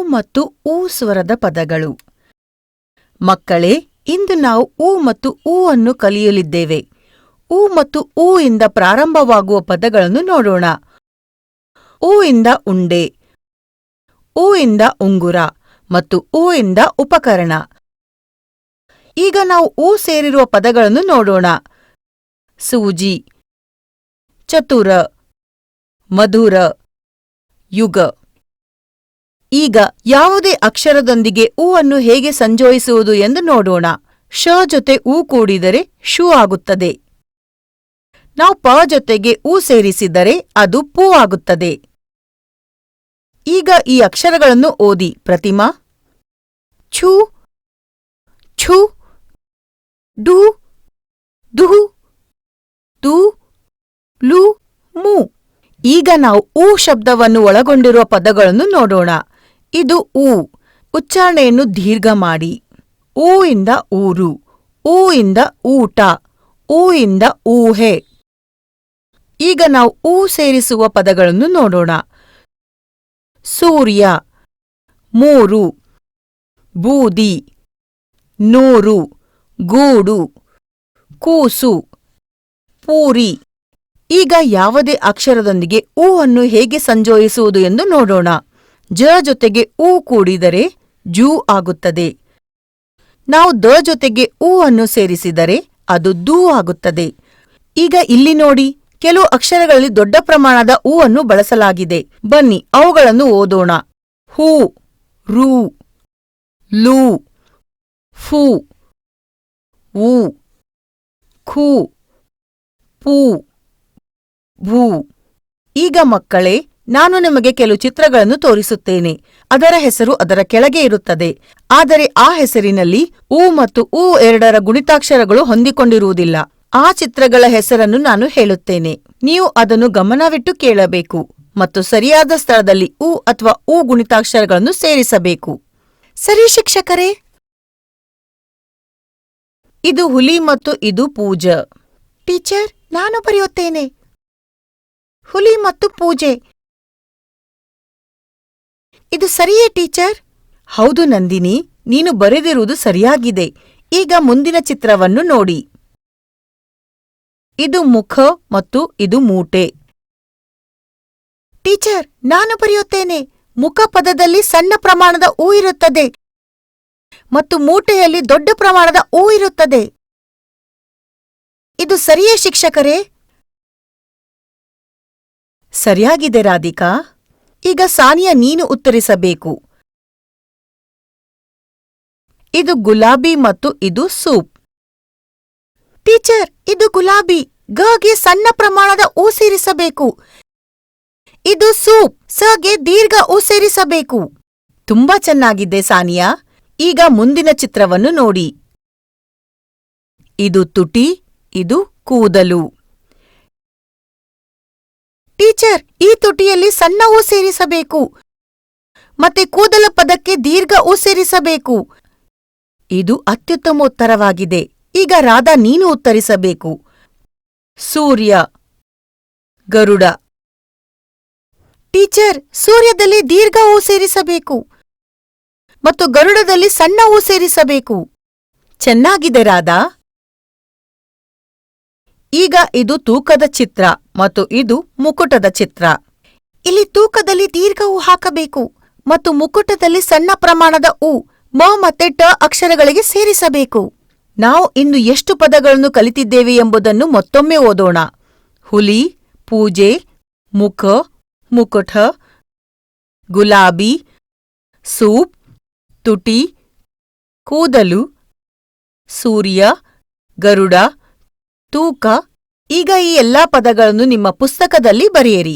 ಮತ್ತು ಊ ಸ್ವರದ ಪದಗಳು. ಮಕ್ಕಳೇ, ಇಂದು ನಾವು ಉ ಮತ್ತು ಊ ಅನ್ನು ಕಲಿಯಲಿದ್ದೇವೆ. ಉ ಮತ್ತು ಊ ಇಂದ ಪ್ರಾರಂಭವಾಗುವ ಪದಗಳನ್ನು ನೋಡೋಣ. ಉ ಇಂದ ಉಂಡೆ, ಉ ಇಂದ ಉಂಗುರ ಮತ್ತು ಉ ಇಂದ ಉಪಕರಣ. ಈಗ ನಾವು ಉ ಸೇರಿರುವ ಪದಗಳನ್ನು ನೋಡೋಣ. ಸೂಜಿ, ಚತುರ, ಮಧುರ, ಯುಗ. ಈಗ ಯಾವುದೇ ಅಕ್ಷರದೊಂದಿಗೆ ಉ ಅನ್ನು ಹೇಗೆ ಸಂಯೋಜಿಸುವುದು ಎಂದು ನೋಡೋಣ. ಶ ಜೊತೆ ಉ ಕೂಡಿದರೆ ಶು ಆಗುತ್ತದೆ. ನಾವು ಪ ಜೊತೆಗೆ ಉ ಸೇರಿಸಿದರೆ ಅದು ಪೂ ಆಗುತ್ತದೆ. ಈಗ ಈ ಅಕ್ಷರಗಳನ್ನು ಓದಿ. ಪ್ರತಿಮಾ: ಛು, ಛು, ಡು, ದುಹು, ತು, ಲು, ಮು. ಈಗ ನಾವು ಊ ಶಬ್ದವನ್ನು ಒಳಗೊಂಡಿರುವ ಪದಗಳನ್ನು ನೋಡೋಣ. ಇದು ಊ. ಉಚ್ಚಾರಣೆಯನ್ನು ದೀರ್ಘ ಮಾಡಿ. ಊ ಇಂದ ಊರು, ಊ ಇಂದ ಊಟ, ಊ ಇಂದ ಊಹೆ. ಈಗ ನಾವು ಊ ಸೇರಿಸುವ ಪದಗಳನ್ನು ನೋಡೋಣ. ಸೂರ್ಯ, ಮೂರು, ಬೂದಿ, ನೂರು, ಗೂಡು, ಕೂಸು, ಪೂರಿ. ಈಗ ಯಾವುದೇ ಅಕ್ಷರದೊಂದಿಗೆ ಉ ಅನ್ನು ಹೇಗೆ ಸಂಯೋಜಿಸುವುದು ಎಂದು ನೋಡೋಣ. ಜ ಜೊತೆಗೆ ಉ ಕೂಡಿದರೆ ಜೂ ಆಗುತ್ತದೆ. ನಾವು ದ ಜೊತೆಗೆ ಉ ಅನ್ನು ಸೇರಿಸಿದರೆ ಅದು ದೂ ಆಗುತ್ತದೆ. ಈಗ ಇಲ್ಲಿ ನೋಡಿ, ಕೆಲವು ಅಕ್ಷರಗಳಲ್ಲಿ ದೊಡ್ಡ ಪ್ರಮಾಣದ ಉ ಅನ್ನು ಬಳಸಲಾಗಿದೆ. ಬನ್ನಿ ಅವುಗಳನ್ನು ಓದೋಣ. ಹೂ, ರೂ, ಲೂ, ಫೂ, ಊ, ಖೂ, ಪೂ, ಭೂ. ಈಗ ಮಕ್ಕಳೇ, ನಾನು ನಿಮಗೆ ಕೆಲವು ಚಿತ್ರಗಳನ್ನು ತೋರಿಸುತ್ತೇನೆ. ಅದರ ಹೆಸರು ಅದರ ಕೆಳಗೆ ಇರುತ್ತದೆ. ಆದರೆ ಆ ಹೆಸರಿನಲ್ಲಿ ಉ ಮತ್ತು ಉ ಎರಡರ ಗುಣಿತಾಕ್ಷರಗಳು ಹೊಂದಿಕೊಂಡಿರುವುದಿಲ್ಲ. ಆ ಚಿತ್ರಗಳ ಹೆಸರನ್ನು ನಾನು ಹೇಳುತ್ತೇನೆ. ನೀವು ಅದನ್ನು ಗಮನವಿಟ್ಟು ಕೇಳಬೇಕು ಮತ್ತು ಸರಿಯಾದ ಸ್ಥಳದಲ್ಲಿ ಉ ಅಥವಾ ಉ ಗುಣಿತಾಕ್ಷರಗಳನ್ನು ಸೇರಿಸಬೇಕು. ಸರಿ ಶಿಕ್ಷಕರೇ? ಇದು ಹುಲಿ ಮತ್ತು ಇದು ಪೂಜ. ಟೀಚರ್, ನಾನು ಬರೆಯುತ್ತೇನೆ. ಹುಲಿ ಮತ್ತು ಪೂಜೆ. ಇದು ಸರಿಯೇ ಟೀಚರ್? ಹೌದು ನಂದಿನಿ, ನೀನು ಬರೆದಿರುವುದು ಸರಿಯಾಗಿದೆ. ಈಗ ಮುಂದಿನ ಚಿತ್ರವನ್ನು ನೋಡಿ. ಇದು ಮುಖ ಮತ್ತು ಇದು ಮೂಟೆ. ಟೀಚರ್, ನಾನು ಬರೆಯುತ್ತೇನೆ. ಮುಖ ಪದದಲ್ಲಿ ಸಣ್ಣ ಪ್ರಮಾಣದ ಉ ಇರುತ್ತದೆ ಮತ್ತು ಮೂಟೆಯಲ್ಲಿ ದೊಡ್ಡ ಪ್ರಮಾಣದ ಉ ಇರುತ್ತದೆ. ಇದು ಸರಿಯೇ ಶಿಕ್ಷಕರೇ? ಸರಿಯಾಗಿದೆ ರಾಧಿಕಾ. ಈಗ ಸಾನಿಯಾ, ನೀನು ಉತ್ತರಿಸಬೇಕು. ಇದು ಗುಲಾಬಿ ಮತ್ತು ಇದು ಸೂಪ್. ಟೀಚರ್, ಇದು ಗುಲಾಬಿ. ಗೆ ಸಣ್ಣ ಪ್ರಮಾಣದ ಉ ಸೇರಿಸಬೇಕು. ಇದು ಸೂಪ್. ಗೆ ದೀರ್ಘ ಉ ಸೇರಿಸಬೇಕು. ತುಂಬಾ ಚೆನ್ನಾಗಿದೆ ಸಾನಿಯಾ. ಈಗ ಮುಂದಿನ ಚಿತ್ರವನ್ನು ನೋಡಿ. ಇದು ತುಟಿ, ಇದು ಕೂದಲು. ಟೀಚರ್, ಈ ತುಟಿಯಲ್ಲಿ ಸಣ್ಣ ಉ ಸೇರಿಸಬೇಕು ಮತ್ತೆ ಕೂದಲ ಪದಕ್ಕೆ ದೀರ್ಘ ಉ ಸೇರಿಸಬೇಕು. ಇದು ಅತ್ಯುತ್ತಮ ಉತ್ತರವಾಗಿದೆ. ಈಗ ರಾಧಾ, ನೀನು ಉತ್ತರಿಸಬೇಕು. ಸೂರ್ಯ, ಗರುಡ. ಟೀಚರ್, ಸೂರ್ಯದಲ್ಲಿ ದೀರ್ಘ ಉ ಸೇರಿಸಬೇಕು ಮತ್ತು ಗರುಡದಲ್ಲಿ ಸಣ್ಣ ಉ ಸೇರಿಸಬೇಕು. ಚೆನ್ನಾಗಿದೆ ರಾಧಾ. ಈಗ ಇದು ತೂಕದ ಚಿತ್ರ ಮತ್ತು ಇದು ಮುಕುಟದ ಚಿತ್ರ. ಇಲ್ಲಿ ತೂಕದಲ್ಲಿ ದೀರ್ಘ ಉ ಹಾಕಬೇಕು ಮತ್ತು ಮುಕುಟದಲ್ಲಿ ಸಣ್ಣ ಪ್ರಮಾಣದ ಉ ಮ ಮತ್ತೆ ಟ ಅಕ್ಷರಗಳಿಗೆ ಸೇರಿಸಬೇಕು. ನಾವು ಇನ್ನು ಎಷ್ಟು ಪದಗಳನ್ನು ಕಲಿತಿದ್ದೇವೆ ಎಂಬುದನ್ನು ಮತ್ತೊಮ್ಮೆ ಓದೋಣ. ಹುಲಿ, ಪೂಜೆ, ಮುಖ, ಮುಕುಟ, ಗುಲಾಬಿ, ಸೂಪ್, ತುಟಿ, ಕೂದಲು, ಸೂರ್ಯ, ಗರುಡ, ತೂಕ. ಈಗ ಈ ಎಲ್ಲಾ ಪದಗಳನ್ನು ನಿಮ್ಮ ಪುಸ್ತಕದಲ್ಲಿ ಬರೆಯಿರಿ.